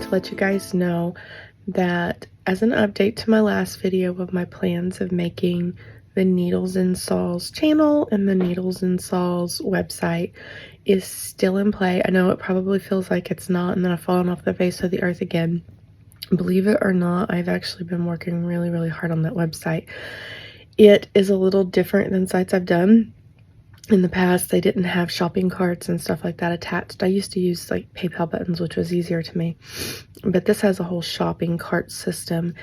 want to let you guys know that as an update to my last video of my plans of making the Needles and Saws channel and the Needles and Saws website is still in play. I know it probably feels like it's not, and then I've fallen off the face of the earth again. Believe it or not, I've actually been working really hard on that website. It is a little different than sites I've done. In the past, they didn't have shopping carts and stuff like that attached. I used to use like PayPal buttons, which was easier to me. But this has a whole shopping cart system.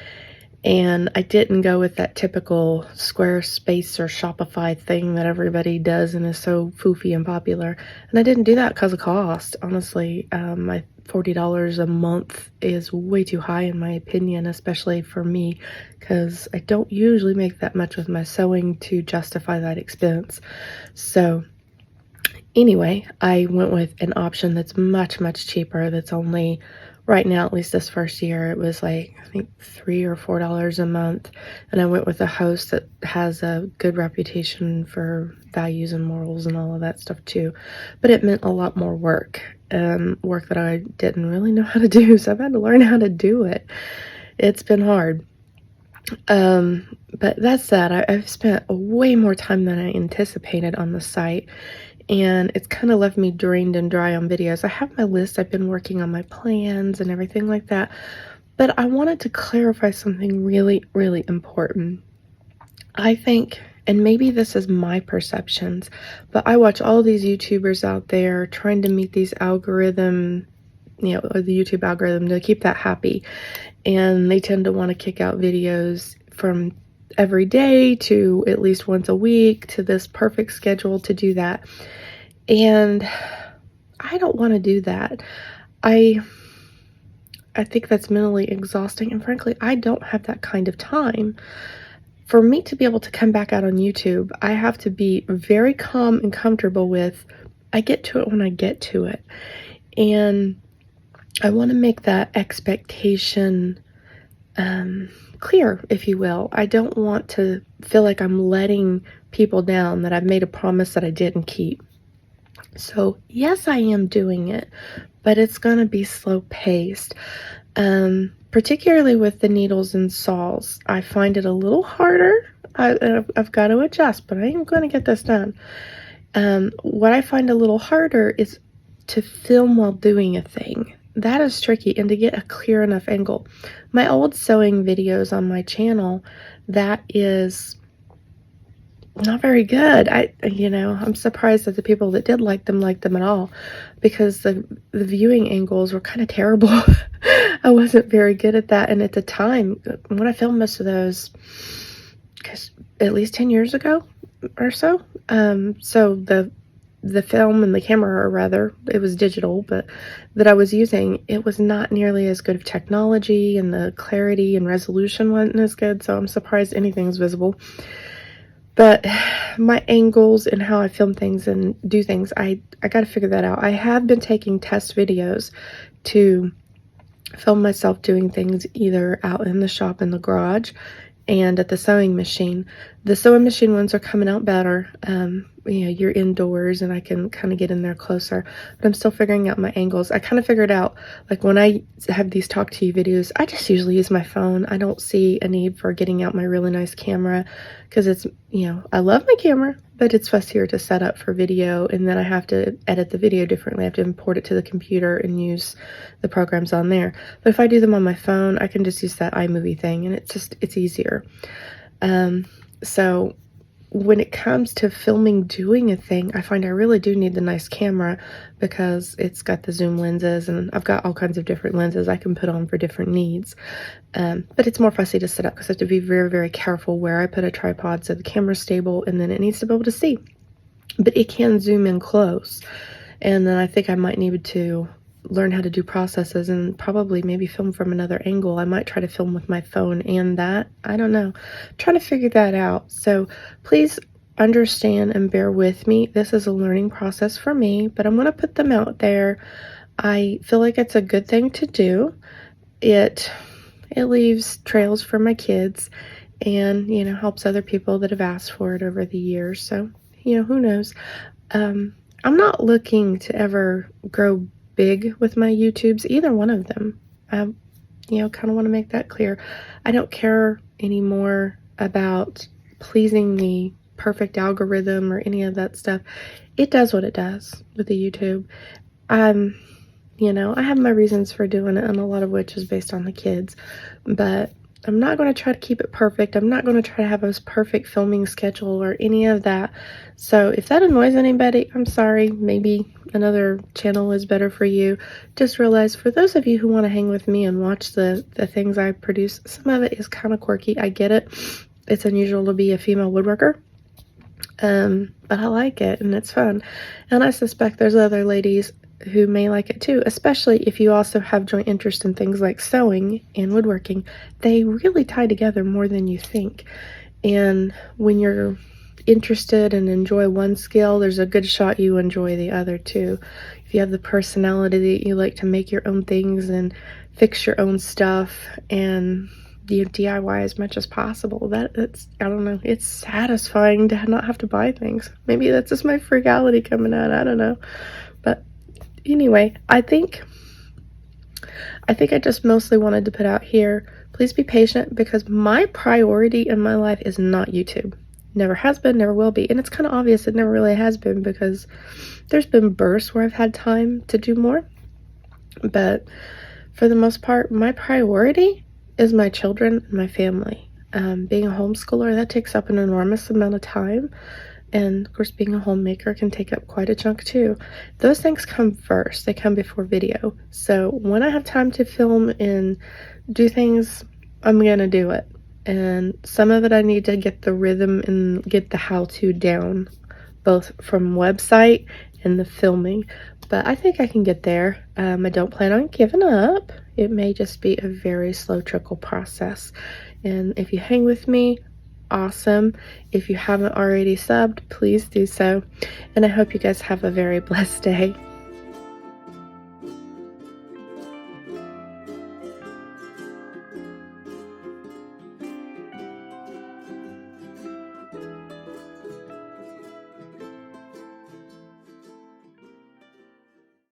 And I didn't go with that typical Squarespace or Shopify thing that everybody does and is so foofy and popular. And I didn't do that because of cost. Honestly, my $40 a month is way too high in my opinion, especially for me, because I don't usually make that much with my sewing to justify that expense. So anyway, I went with an option that's much cheaper. That's only, right now, at least this first year, it was like, I think $3 or $4 a month. And I went with a host that has a good reputation for values and morals and all of that stuff too. But it meant a lot more work that I didn't really know how to do. So I've had to learn how to do it. It's been hard. But that said, I've spent way more time than I anticipated on the site. And it's kind of left me drained and dry on videos. I have my list. I've been working on my plans and everything like that. But I wanted to clarify something really important. I think, and maybe this is my perceptions, but I watch all these YouTubers out there trying to meet these algorithm, or the YouTube algorithm to keep that happy. And they tend to want to kick out videos from every day to at least once a week to this perfect schedule to do that. And I don't want to do that. I think that's mentally exhausting, and frankly, I don't have that kind of time. For me to be able to come back out on YouTube, I have to be very calm and comfortable with, I get to it when I get to it. And I want to make that expectation clear, if you will. I don't want to feel like I'm letting people down, that I've made a promise that I didn't keep. So yes, I am doing it, but it's going to be slow paced. Particularly with the Needles and Saws, I find it a little harder. I've got to adjust, but I am going to get this done. What I find a little harder is to film while doing a thing. That is tricky, and to get a clear enough angle. My old sewing videos on my channel, that is not very good. I'm surprised that the people that did like them at all, because the viewing angles were kind of terrible. I wasn't very good at that, and at the time when I filmed most of those, at least 10 years ago or so, so the film and the camera, or rather, it was digital, but that I was using, it was not nearly as good of technology, and the clarity and resolution wasn't as good, so I'm surprised anything's visible. But my angles and how I film things and do things, I got to figure that out. I have been taking test videos to film myself doing things either out in the shop in the garage and at the sewing machine. The sewing machine ones are coming out better. You're indoors and I can kind of get in there closer, but I'm still figuring out my angles. I kind of figured out, like when I have these talk to you videos, I just usually use my phone. I don't see a need for getting out my really nice camera, because it's, I love my camera, but it's fussier to set up for video, and then I have to edit the video differently. I have to import it to the computer and use the programs on there. But if I do them on my phone, I can just use that iMovie thing, and it's easier. So when it comes to filming doing a thing, I find I really do need the nice camera, because it's got the zoom lenses, and I've got all kinds of different lenses I can put on for different needs. But it's more fussy to set up, because I have to be very careful where I put a tripod so the camera's stable, and then it needs to be able to see. But it can zoom in close. And then I think I might need to learn how to do processes and probably maybe film from another angle. I might try to film with my phone and that. I don't know. I'm trying to figure that out. So please understand and bear with me. This is a learning process for me, but I'm going to put them out there. I feel like it's a good thing to do. It leaves trails for my kids, and, helps other people that have asked for it over the years. So, who knows? I'm not looking to ever grow big with my YouTubes, either one of them. Kind of want to make that clear. I don't care anymore about pleasing the perfect algorithm or any of that stuff. It does what it does with the YouTube. Um, I have my reasons for doing it, and a lot of which is based on the kids, but I'm not going to try to keep it perfect. I'm not going to try to have a perfect filming schedule or any of that. So if that annoys anybody, I'm sorry. Maybe another channel is better for you. Just realize, for those of you who want to hang with me and watch the things I produce, some of it is kind of quirky. I get it. It's unusual to be a female woodworker. But I like it and it's fun. And I suspect there's other ladies who may like it too, especially if you also have joint interest in things like sewing and woodworking. They really tie together more than you think. And when you're interested and enjoy one skill, there's a good shot you enjoy the other too. If you have the personality that you like to make your own things and fix your own stuff and DIY as much as possible, that's, I don't know, it's satisfying to not have to buy things. Maybe that's just my frugality coming out, I don't know. But anyway, I think I just mostly wanted to put out here, please be patient, because my priority in my life is not YouTube. Never has been, never will be. And it's kind of obvious it never really has been, because there's been bursts where I've had time to do more. But for the most part, my priority is my children and my family. Being a homeschooler, that takes up an enormous amount of time. And of course, being a homemaker can take up quite a chunk too. Those things come first. They come before video. So when I have time to film and do things, I'm going to do it. And some of it I need to get the rhythm and get the how-to down, both from website and the filming. But I think I can get there. I don't plan on giving up. It may just be a very slow trickle process. And if you hang with me, awesome. If you haven't already subbed, please do so. And I hope you guys have a very blessed day.